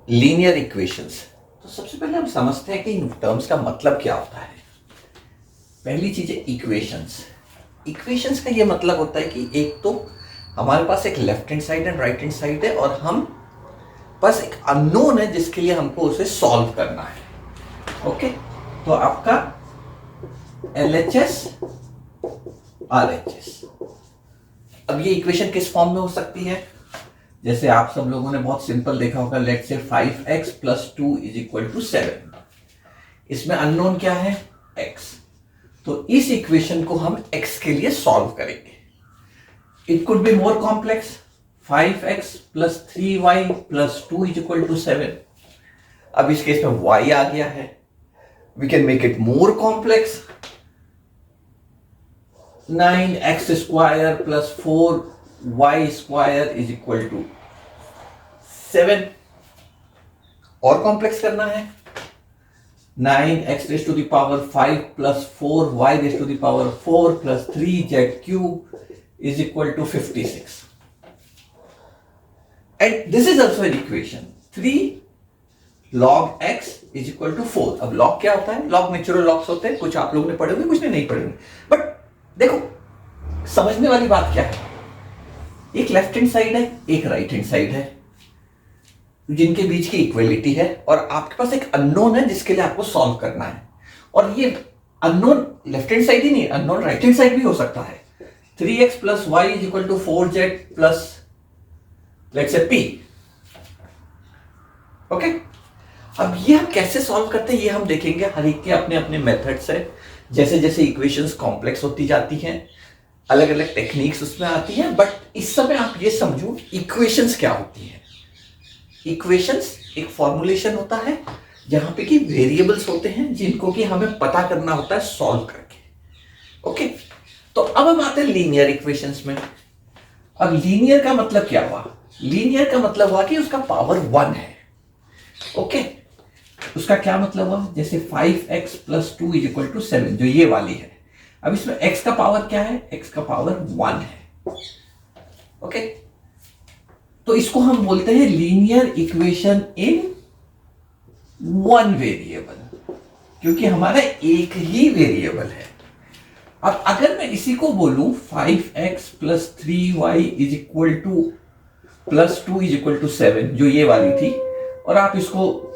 Linear equations. तो सबसे पहले हम समझते हैं कि इन टर्म्स का मतलब क्या होता है। पहली चीज है इक्वेशंस। इक्वेशंस का ये मतलब होता है कि एक तो हमारे पास एक left hand side and right hand side है और हम बस एक अननोन है जिसके लिए हमको उसे सॉल्व करना है। ओके, तो आपका LHS RHS। अब ये इक्वेशन किस फॉर्म में हो सकती है? जैसे आप सब लोगों ने बहुत सिंपल देखा होगा, लेट से 5x + 2 = 7। इसमें अननोन क्या है? x। तो इस इक्वेशन को हम x के लिए सॉल्व करेंगे। It could be more complex, 5x + 3y + 2 = 7। अब इस केस में y आ गया है, we can make it more complex, 9x² + 4y² = 7। और कॉम्प्लेक्स करना है, 9x⁵ + 4y⁴ + 3z³ = 56। And this is also an equation, 3 log x = 4। अब log क्या होता है? log नेचुरल लॉग्स होते हैं, कुछ आप लोगों ने पढ़े होंगे, कुछ ने नहीं पढ़े होंगे। बट देखो, समझने वाली बात क्या है, एक लेफ्ट हैंड साइड है, एक राइट हैंड साइड है, जिनके बीच की इक्वलिटी है, और आपके पास एक अननोन है जिसके लिए आपको सॉल्व करना है। और ये अननोन लेफ्ट हैंड साइड ही नहीं, अननोन राइट हैंड साइड भी हो सकता है। 3x + y = 4z + let's say p। Okay, अब ये हम कैसे सॉल्व करते हैं ये हम देखेंगे। हर एक के अपने अपने मेथड्स है। जैसे जैसे इक्वेशंस कॉम्प्लेक्स होती जाती हैं, अलग अलग टेक्निक्स उसमें आती हैं। बट इस समय आप ये समझो इक्वेशंस क्या होती हैं। इक्वेशंस एक फॉर्मूलेशन होता है जहां पे कि वेरिएबल्स होते हैं जिनको कि हमें पता करना होता है सॉल्व करके। ओके, तो अब हम आते हैं लीनियर इक्वेशंस में। अब लीनियर का मतलब क्या हुआ? लीनियर का मतलब हुआ कि उसका पावर 1 है। ओके, उसका क्या मतलब हुआ? जैसे 5x + 2 = 7, जो ये वाली है। अब इसमें x का पावर क्या है? x का पावर 1 है। ओके, तो इसको हम बोलते हैं लीनियर इक्वेशन इन 1 वेरिएबल, क्योंकि हमारा एक ही वेरिएबल है। अब अगर मैं इसी को बोलूं 5x + 3y + 2 = 7, जो ये वाली थी, और आप इसको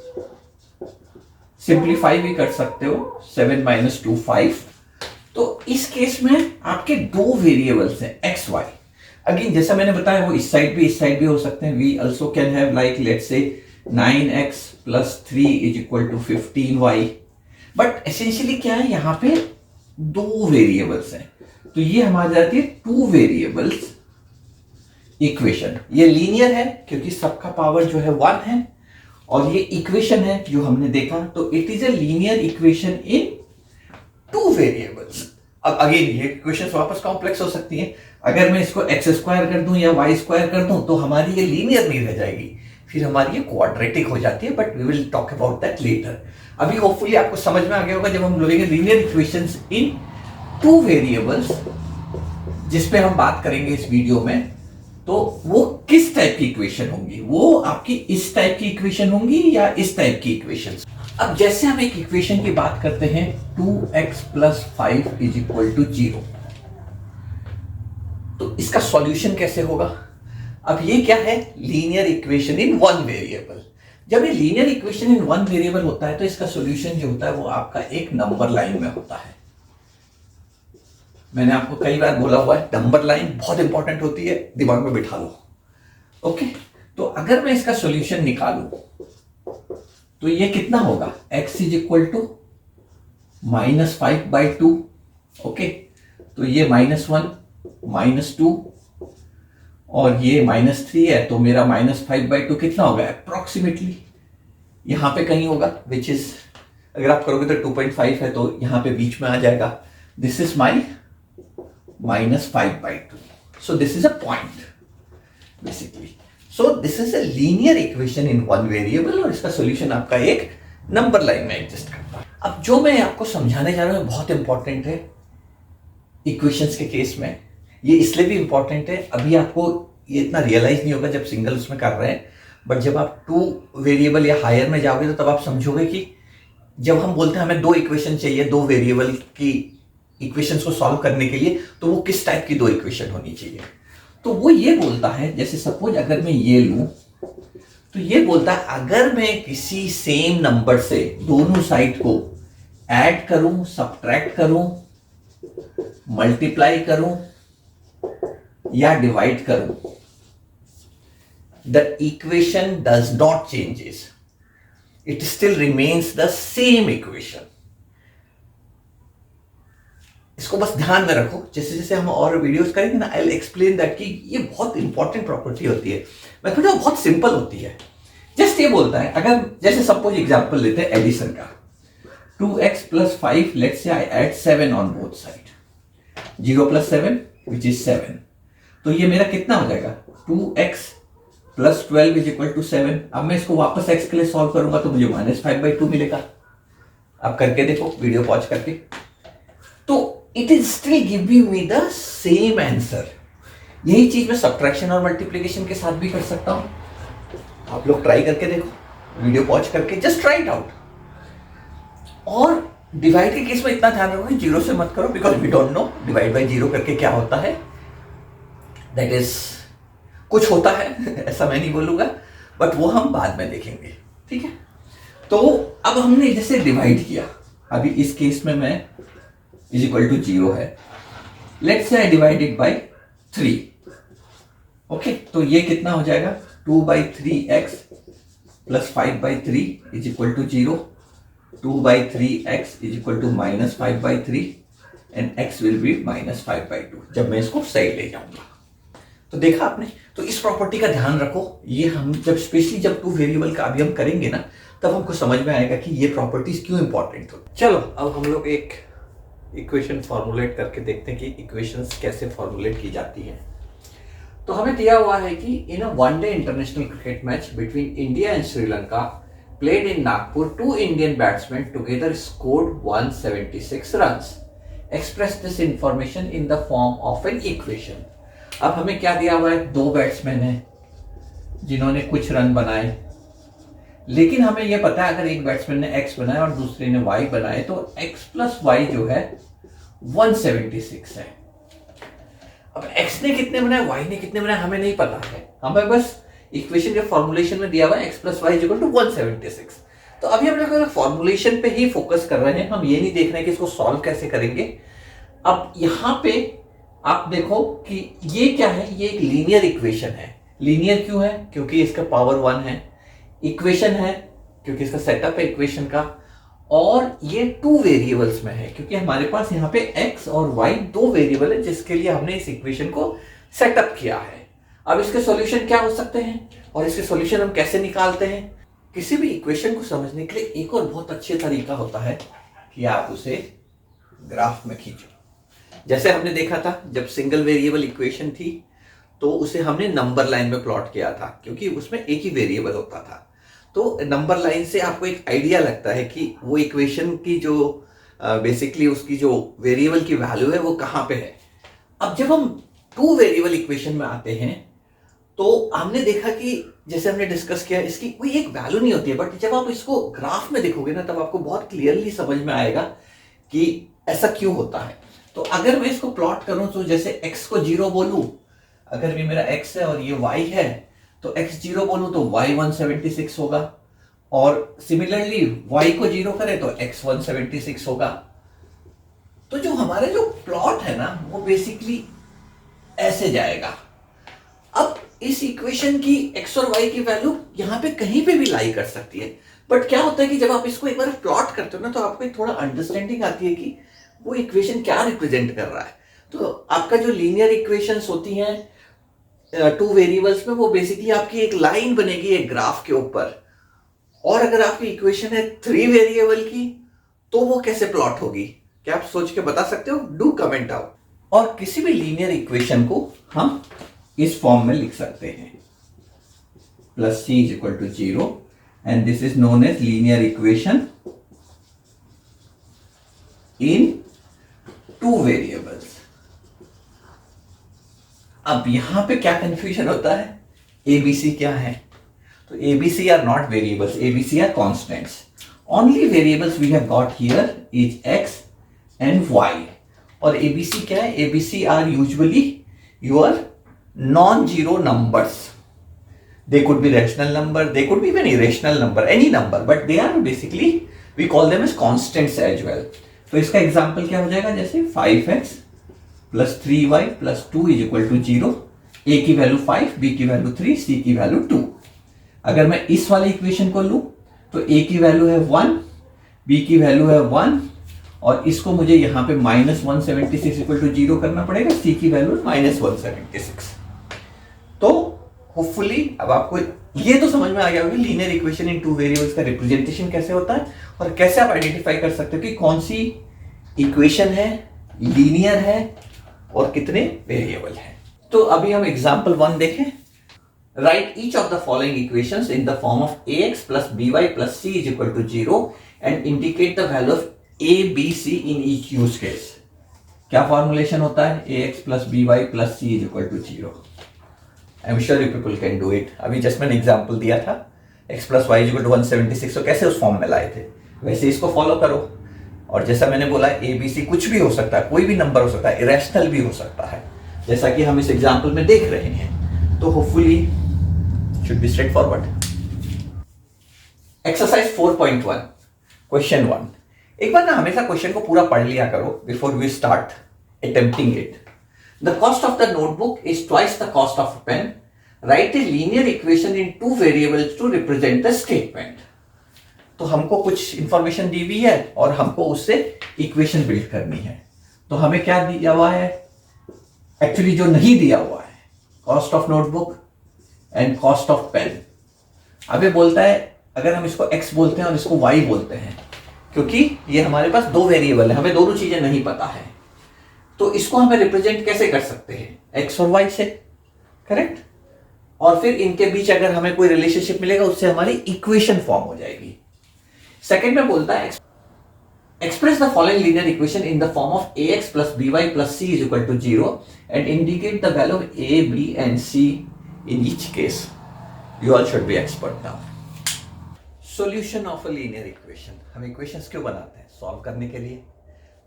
सिंप्लीफाई भी कर सकते हो, 7 - 2 5। तो इस केस में आपके दो वेरिएबल्स हैं x y। अगेन जैसा मैंने बताया, वो इस साइड भी हो सकते हैं। We also can have like let's say 9x + 3 = 15y। But essentially क्या है, यहां पे दो वेरिएबल्स हैं, तो ये हमारी जाती है 2 वेरिएबल्स इक्वेशन। ये लीनियर है क्योंकि सबका पावर जो है 1 है, और ये इक्वेशन है जो हमने देखा, तो it is a linear equation in 2 variables. अब अगेन ये इक्वेशंस वापस कॉम्प्लेक्स हो सकती हैं। अगर मैं इसको x² कर दूं या y² कर दूं तो हमारी ये लीनियर नहीं रह जाएगी, फिर हमारी ये क्वाड्रेटिक हो जाती है। But we will talk about that later. अभी होपफुली आपको समझ में आ गया होगा, जब हम लोगेंगे लीनियर इक्वेशंस इन 2 वेरिएबल्स, जिसपे हम बात करेंगे इस वीडियो में, तो वो किस टाइप की इक्वेशन होंगी? वो आपकी इस टाइप की इक्वेशन होंगी या इस टाइप की इक्वेशन? अब जैसे हम एक इक्वेशन की बात करते हैं, 2x + 5 = 0, तो इसका सॉल्यूशन कैसे होगा? अब ये क्या है? लीनियर इक्वेशन इन 1 वेरिएबल। जब ये लीनियर इक्वेशन इन 1 वेरिएबल होता है तो इसका सॉल्यूशन जो होता है वो आपका एक नंबर लाइन में होता है। मैंने आपको कई बार बोला हुआ है, नंबर लाइन बहुत इंपॉर्टेंट होती है, दिमाग में बिठा लो। ओके, तो अगर मैं इसका सॉल्यूशन निकालूं तो ये कितना होगा? x = -5/2। ओके, तो ये -1 -2 और ये -3 है, तो मेरा -5/2 कितना होगा? अप्रोक्सीमेटली यहां पे कहीं होगा, विच इज, अगर आप करोगे तो 2.5 है, तो यहां पे बीच में आ जाएगा। This is my -5/2। So this is a point basically. So this is a linear equation in 1 variable, और इसका सॉल्यूशन आपका एक नंबर लाइन में एग्जिस्ट करता है। अब जो मैं आपको समझाने जा रहा हूं बहुत इंपॉर्टेंट है इक्वेशंस के केस में। ये इसलिए भी इंपॉर्टेंट है, अभी आपको ये इतना रियलाइज नहीं होगा जब सिंगल उसमें कर रहे हैं, बट जब आप 2 वेरिएबल या हायर में जाओगे तो तब आप समझोगे कि जब हम बोलते हैं हमें 2 इक्वेशन चाहिए, 2 वेरिएबल की इक्वेशंस को सॉल्व करने के लिए, तो वो किस टाइप की 2 इक्वेशन होनी चाहिए। तो वो ये बोलता है, जैसे सपोज अगर मैं ये लूं, तो ये बोलता है अगर मैं किसी सेम नंबर से दोनों साइड को ऐड करूं, सब्ट्रैक्ट करूं, मल्टीप्लाई करूं या डिवाइड करूं, the equation does not changes, it still remains the same equation. इसको बस ध्यान में रखो, जैसे जैसे हम और वीडियोस करेंगे ना, आई विल एक्सप्लेन दैट कि ये बहुत इंपॉर्टेंट प्रॉपर्टी होती है। मैं कहता हूं बहुत सिंपल होती है। जस्ट ये बोलता है, अगर जैसे सपोज एग्जांपल लेते हैं एडिशन का, 2x + 5, let's say I add 7 on both side, 0 + 7 which is 7, तो ये मेरा कितना हो जाएगा, 2x + 12 = 7। अब मैं इसको वापस x के लिए सॉल्व करूंगा तो मुझे -5/2 मिलेगा। आप करके देखो वीडियो पॉज करके, तो it is still giving me the same answer. यही चीज मैं सब्ट्रैक्शन और मल्टीप्लिकेशन के साथ भी कर सकता हूं। आप लोग ट्राई करके देखो, वीडियो पॉज करके, जस्ट ट्राई इट आउट। और डिवाइड के केस में इतना ध्यान रखो कि 0 से मत करो, because we don't know divide by 0 करके क्या होता है। दैट इज कुछ होता है ऐसा मैं नहीं बोलूंगा, बट वो हम बाद में देखेंगे, ठीक है। तो अब हमने जैसे डिवाइड किया, अभी इस केस में मैं = 0 है, let's say I divide it by 3, okay. तो ये कितना हो जाएगा, 2/3x + 5/3 = 0, 2/3x = -5/3 and x will be -5/2 जब मैं इसको सही ले जाऊंगा। तो देखा आपने, तो इस प्रॉपर्टी का ध्यान रखो। ये हम जब स्पेशली जब 2 वेरिएबल का अभी हम करेंगे ना, तब हमको समझ में आएगा कि ये प्रॉपर्टीज क्यों इंपॉर्टेंट हो। चलो अब हम लोग एक इक्वेशन फॉर्मुलेट करके देखते हैं कि इक्वेशंस कैसे फॉर्मुलेट की जाती हैं। तो हमें दिया हुआ है कि in a one day international cricket match between India and Sri Lanka played in Nagpur, 2 Indian batsman together scored 176 runs. Express this information in the form of an equation. अब हमें क्या दिया हुआ है, 2 बैट्समैन हैं जिन्होंने कुछ रन बनाए, लेकिन हमें यह पता है अगर एक बैट्समैन ने x बनाया और दूसरे ने y बनाए तो x + y जो है 176 है। अब x ने कितने बनाए, y ने कितने बनाए हमें नहीं पता है, हमें बस इक्वेशन के फॉर्मुलेशन में दिया हुआ है x + y = 176। तो अभी हम लोग फॉर्मुलेशन पे ही फोकस कर रहे हैं, हम ये नहीं देख रहे हैं कि इसको सॉल्व कैसे करेंगे। अब यहां पे आप देखो कि ये क्या है, ये एक लीनियर इक्वेशन है। लीनियर क्यों है, क्योंकि इसका पावर 1 है। इक्वेशन है क्योंकि इसका सेटअप है इक्वेशन का, और ये 2 वेरिएबल्स में है क्योंकि हमारे पास यहाँ पे x और y 2 वेरिएबल है जिसके लिए हमने इस इक्वेशन को सेटअप किया है। अब इसके सॉल्यूशन क्या हो सकते हैं और इसके सॉल्यूशन हम कैसे निकालते हैं। किसी भी इक्वेशन को समझने के लिए एक और बहुत अच्छा तरीका होता है कि आप उसे ग्राफ में खींचो। जैसे हमने देखा था जब सिंगल वेरिएबल इक्वेशन थी तो उसे हमने नंबर लाइन में प्लॉट किया था क्योंकि उसमें एक ही वेरिएबल होता था। तो नंबर लाइन से आपको एक आइडिया लगता है कि वो इक्वेशन की जो बेसिकली उसकी जो वेरिएबल की वैल्यू है वो कहाँ पे है। अब जब हम 2 वेरिएबल इक्वेशन में आते हैं तो हमने देखा कि जैसे हमने डिस्कस किया इसकी कोई एक वैल्यू नहीं होती है, बट जब आप इसको ग्राफ में देखोगे ना तब आपको बहुत क्लियरली समझ में आएगा कि ऐसा क्यों होता है। तो अगर मैं इसको प्लॉट करूं तो जैसे x को 0 बोलूं, अगर ये मेरा x है और ये y है तो x 0 बोलूं तो y 176 होगा, और सिमिलरली y को 0 करें तो x 176 होगा। तो जो हमारा जो प्लॉट है ना वो बेसिकली ऐसे जाएगा। अब इस इक्वेशन की x और y की वैल्यू यहां पे कहीं पे भी लाई कर सकती है, बट क्या होता है कि जब आप इसको एक बार प्लॉट करते हो ना तो आपको एक थोड़ा अंडरस्टैंडिंग आती है कि वो इक्वेशन क्या रिप्रेजेंट कर रहा है। तो आपका जो लीनियर इक्वेशंस होती हैं 2 वेरिएबल्स में वो बेसिकली आपकी एक लाइन बनेगी एक ग्राफ के ऊपर, और अगर आपकी इक्वेशन है 3 वेरिएबल की तो वो कैसे प्लॉट होगी, क्या आप सोच के बता सकते हो? Do comment out. और किसी भी लीनियर इक्वेशन को हम इस फॉर्म में लिख सकते हैं, +c = 0 and this is known as linear equation in 2 variables. अब यहां पे क्या कंफ्यूजन होता है, ABC क्या है? तो ABC are not variables, ABC are constants. Only variables we have got here is X and Y. और ABC क्या है? ABC are usually your non-zero numbers. They could be rational number, they could be even irrational number, any number, but they are basically, we call them as constants as well. तो इसका example क्या हो जाएगा? जैसे 5x plus 3y plus 2 is equal to 0. A की value 5, B की value 3, C की value 2. अगर मैं इस वाले इक्वेशन को लूं तो A की वैल्यू है 1, B की वैल्यू है 1, और इसको मुझे यहां पे -176 इक्वल टू 0 करना पड़ेगा. C की वैल्यू -176. तो होपफुली अब आपको ये तो समझ में आ गया होगा linear equation in two variables का रिप्रेजेंटेशन कैसे होता है और कैसे आप आइडेंटिफाई कर सकते हो कि कौन सी इक्वेशन है, लीनियर है और कितने वेरिएबल है. तो अभी हम एग्जांपल 1 देखें. Write each of the following equations in the form of ax plus by plus c is equal to 0 and indicate the value of a b c in each use case. क्या formulation होता है? ax plus by plus c is equal to 0. I am sure you people can do it. अभी just मैंने example दिया था x plus y equal to 176, तो कैसे उस फॉर्म में लाए थे वैसे इसको फॉलो करो. और जैसा मैंने बोला ए बी सी कुछ भी हो सकता है, कोई भी नंबर हो सकता है, इरेशनल भी हो सकता है, जैसा कि हम इस एग्जांपल में देख रहे हैं. तो hopefully should be straight forward. Exercise 4.1 question 1. एक बार ना हमेशा क्वेश्चन को पूरा पढ़ लिया करो before we start attempting it. The cost of the notebook is twice the cost of a pen. Write a linear equation in two variables to represent the statement. तो हमको कुछ इंफॉर्मेशन दी हुई है और हमको उससे इक्वेशन बिल्ड करनी है. तो हमें क्या दिया हुआ है? एक्चुअली जो नहीं दिया हुआ है, cost of notebook and cost of pen. अब ये बोलता है अगर हम इसको x बोलते हैं और इसको y बोलते हैं, क्योंकि ये हमारे पास दो वेरिएबल है, हमें दोनों चीजें नहीं पता है, तो इसको हमें रिप्रेजेंट कैसे कर सकते हैं? x और y से, करेक्ट. और फिर इनके बीच अगर हमें कोई रिलेशनशिप मिलेगा उससे हमारी इक्वेशन फॉर्म हो जाएगी. सेकेंड में बोलता है express the following linear equation in the form of ax plus by plus c is equal to 0 and indicate the value of a, b and c in each case. You all should be expert now. Solution of a linear equation. हम equations क्यों बनाते हैं? Solve करने के लिए.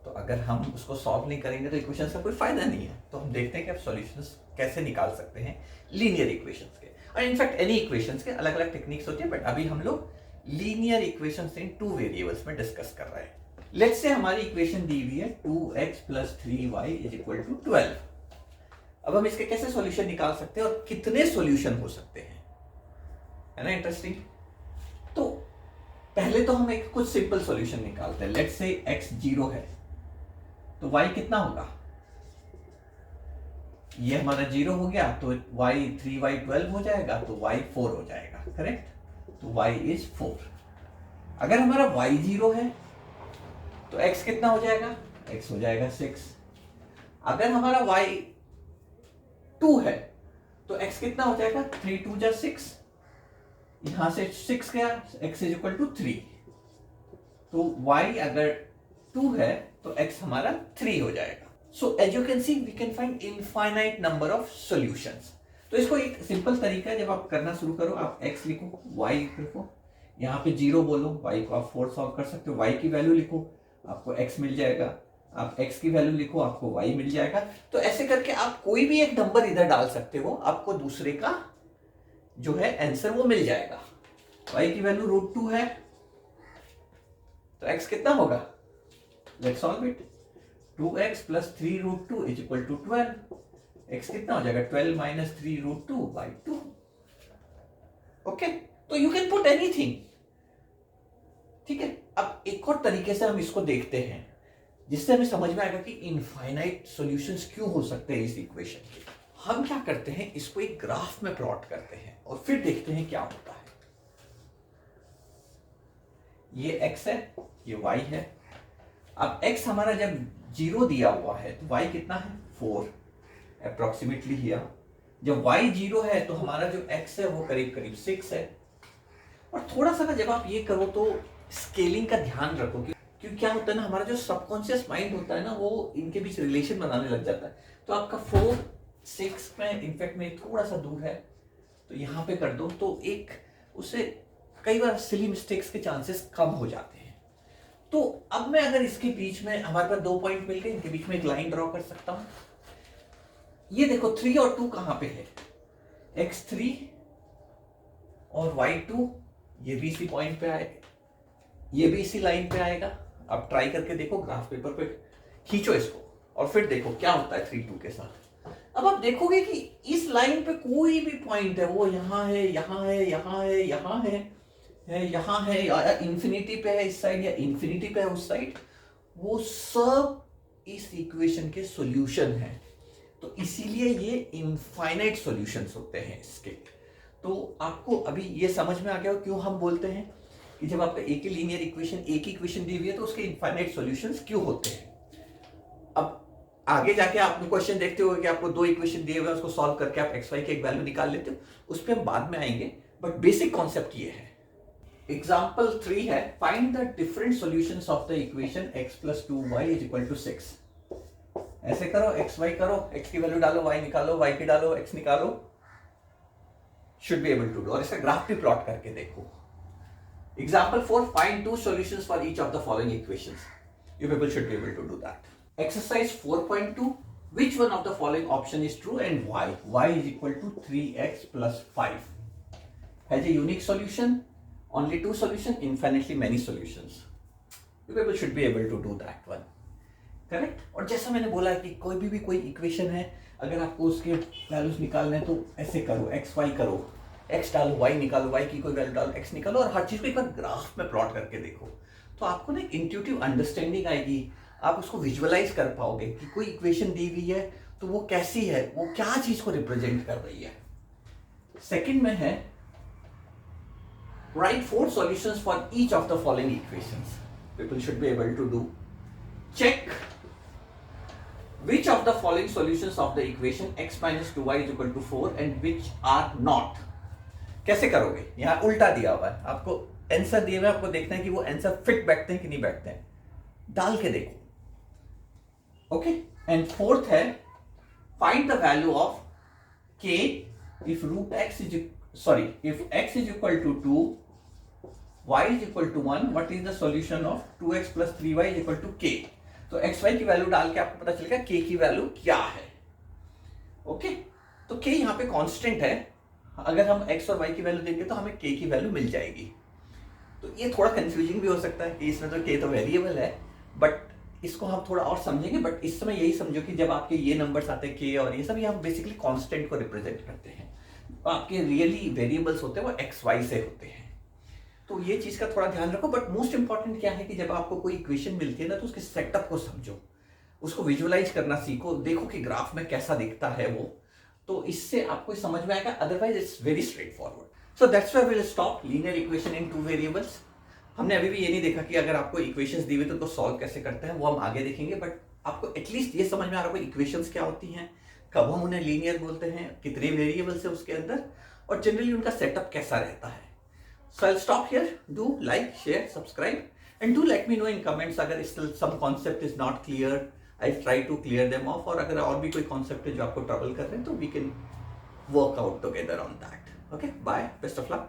तो अगर हम उसको सॉल्व नहीं करेंगे तो इक्वेशंस का कोई फायदा नहीं है. तो हम देखते हैं कि आप सॉल्यूशंस कैसे निकाल सकते हैं लीनियर इक्वेशंस के. और इनफैक्ट एनी इक्वेशंस के अलग अलग टेक्निक्स होती है, बट अभी हम लोग लीनियर इक्वेशंस इन टू वेरिएबल्स में डिस्कस कर रहे हैं. लेट्स से हमारी इक्वेशन दी हुई है 2x plus 3y is equal to 12. अब हम इसके कैसे सॉल्यूशन निकाल सकते हैं और कितने सॉल्यूशन हो सकते हैं, है ना इंटरेस्टिंग. तो पहले तो हम एक कुछ सिंपल सॉल्यूशन निकालते हैं. लेट्स से x 0 है तो y कितना होगा? ये हमारा 0 हो गया तो y 3y 12 हो जाएगा, तो y 4 हो जाएगा, करेक्ट. तो y इज 4. अगर हमारा y 0 है तो x कितना हो जाएगा? x हो जाएगा 6. अगर हमारा y 2 है तो x कितना हो जाएगा? 3 2 जा 6. यहां से 6 गया, x इज इक्वल टू 3. तो y अगर 2 है तो x हमारा 3 हो जाएगा. So as you can see we can find infinite number of solutions. तो इसको एक सिंपल तरीका है, जब आप करना शुरू करो आप x लिखो, y लिखो, यहाँ पे 0 बोलो, y को आप 4 सॉल्व कर सकते हो. y की वैल्यू लिखो, आपको x मिल जाएगा. आप x की वैल्यू लिखो, आपको y मिल जाएगा. तो ऐसे करके आप कोई भी एक नंबर इधर डाल सकते हो, आपको दूसरे का जो है आंसर वो मिल जाएगा. y की वैल्यू √2 है तो x कितना होगा? Let's solve it. 2x plus 3 √2 is equal to 12. x कितना हो जाएगा? 12 माइनस 3 √2 बाई 2. ओके, तो यू कैन पुट एनीथिंग. ठीक है. अब एक और तरीके से हम इसको देखते हैं जिससे हमें समझ में आएगा कि इनफाइनाइट सॉल्यूशंस क्यों हो सकते हैं इस इक्वेशन के. हम क्या करते हैं, इसको एक ग्राफ में प्लॉट करते हैं और फिर देखते हैं क्या होता है. ये x है, ये y है. अब x हमारा जब 0 दिया हुआ है तो y कितना है? 4 अप्रोक्सीमेटली हियर. जब y 0 है तो हमारा जो x है वो करीब करीब 6 है. और थोड़ा सा ना जब आप ये करो तो स्केलिंग का ध्यान रखो, क्योंकि क्या होता है ना, हमारा जो सबकॉन्शियस माइंड होता है ना वो इनके बीच रिलेशन बनाने लग जाता है. तो आपका 4 6 में इनफैक्ट में थोड़ा सा दूर है तो यहाँ पे कर दो. तो एक उससे कई बार सिली मिस्टेक्स के चांसेस कम हो जाते हैं। तो अब मैं अगर इसके बीच में हमारे पास 2 पॉइंट मिल गए, इनके बीच में एक लाइन ड्रॉ कर सकता हूं। ये देखो 3 और 2 कहां पे है, x3 और y2, ये भी इसी पॉइंट पे आएगा, ये भी इसी लाइन पे आएगा। अब ट्राई करके देखो, ग्राफ पेपर पे खींचो इसको और फिर देखो क्या होता है 3 2 के साथ। अब आप देखोगे कि इस लाइन पे कोई भी पॉइंट है, वो यहां है, यहां है, यहां है, यहां है, यहां है, या इंफिनिटी पे है इस साइड, या इंफिनिटी पे है उस साइड, वो सब इस इक्वेशन के सॉल्यूशन है। तो इसीलिए ये इनफाइनाइट सॉल्यूशंस होते हैं इसके। तो आपको अभी ये समझ में आ गया क्यों हम बोलते हैं कि जब आपका एक ही लीनियर इक्वेशन, एक ही इक्वेशन दी हुई है तो उसके इनफाइनाइट सॉल्यूशंस क्यों होते हैं। अब आगे जाके आप क्वेश्चन देखते हो कि आपको 2 इक्वेशन दिए हुए हैं, उसको सॉल्व करके आप एक्स वाई के एक वैल्यू निकाल लेते हो, उस पर हम बाद में आएंगे, बट बेसिक कॉन्सेप्ट ये है। एग्जाम्पल 3 है, find the different solutions of the equation x + 2y = 6। ऐसे करो, एक्स वाई करो, x की वैल्यू डालो, y निकालो, y की डालो, x निकालो, should be able to do. और इसका ग्राफ भी प्लॉट करके देखो। Example 4, find 2 solutions for each of the following equations. You people should be able to do that. Exercise 4.2, which one of the following option is true and why? Y = 3x + 5. Has a unique solution, only 2 solutions, infinitely many solutions. You people should be able to do that one. Correct. और जैसा मैंने बोला कि कोई equation है, अगर आपको उसके वैल्यूज निकालने हैं तो ऐसे करो, एक्स वाई करो, एक्स डालो, वाई निकालो, वाई की कोई वैल्यू डालो, एक्स निकालो, और हर चीज को एक बार ग्राफ में प्लॉट करके देखो, तो आपको ना इंट्यूटिव अंडरस्टैंडिंग आएगी। आप उसको विजुअलाइज कर पाओगे कि कोई इक्वेशन दी हुई है तो वो कैसी है, वो क्या चीज को रिप्रेजेंट कर रही है। सेकंड में है, write 4 solutions for each of the following equations. People should be able to do. Check which of the following solutions of the equation x - 2y = 4 and which are not। कैसे करोगे, यहां उल्टा दिया हुआ है, आपको आंसर दिए हुए, आपको देखना है कि वो आंसर फिट बैठते हैं कि नहीं बैठते हैं, डाल के देखो। ओके। एंड फोर्थ है, find the value of k if x is equal to 2, y = 1, what is the solution of 2x + 3y = k। तो एक्स वाई की वैल्यू डाल के आपको पता चलेगा के की वैल्यू क्या है। ओके। तो के यहां पे कांस्टेंट है, अगर हम एक्स और वाई की वैल्यू देंगे तो हमें के की वैल्यू मिल जाएगी। तो ये थोड़ा कंफ्यूजिंग भी हो सकता है कि इसमें तो के तो वेरिएबल है, बट इसको हम थोड़ा और समझेंगे। बट इस समय यही समझो कि जब आपके ये नंबर्स आते हैं के और ये सब, ये हम बेसिकली कांस्टेंट को रिप्रेजेंट करते हैं। आपके रियली वेरिएबल्स होते हैं वो एक्स वाई से होते हैं, तो ये चीज का थोड़ा ध्यान रखो। बट मोस्ट इंपॉर्टेंट क्या है कि जब आपको कोई इक्वेशन मिलती है ना, तो उसके सेटअप को समझो, उसको विजुअलाइज करना सीखो, देखो कि ग्राफ में कैसा दिखता है वो, तो इससे आपको समझ में आएगा। Otherwise it's very straightforward. So that's why we will stop linear equation in 2 variables. हमने अभी भी ये नहीं देखा कि अगर आपको इक्वेशंस दी हुई तो उनको सॉल्व कैसे करते हैं, वो हम आगे देखेंगे। बट आपको एटलीस्ट ये समझ में आ रहा है इक्वेशंस क्या होती हैं, कब हम उन्हें लीनियर बोलते हैं, कितने वेरिएबल्स है उसके अंदर, और जनरली उनका सेटअप कैसा रहता है। So I'll stop here. Do like, share, subscribe, and do let me know in comments अगर still some concept is not clear. I'll try to clear them off. और अगर और भी कोई concept है जो आपको trouble कर रहे हैं तो we can work out together on that. Okay, bye. Best of luck.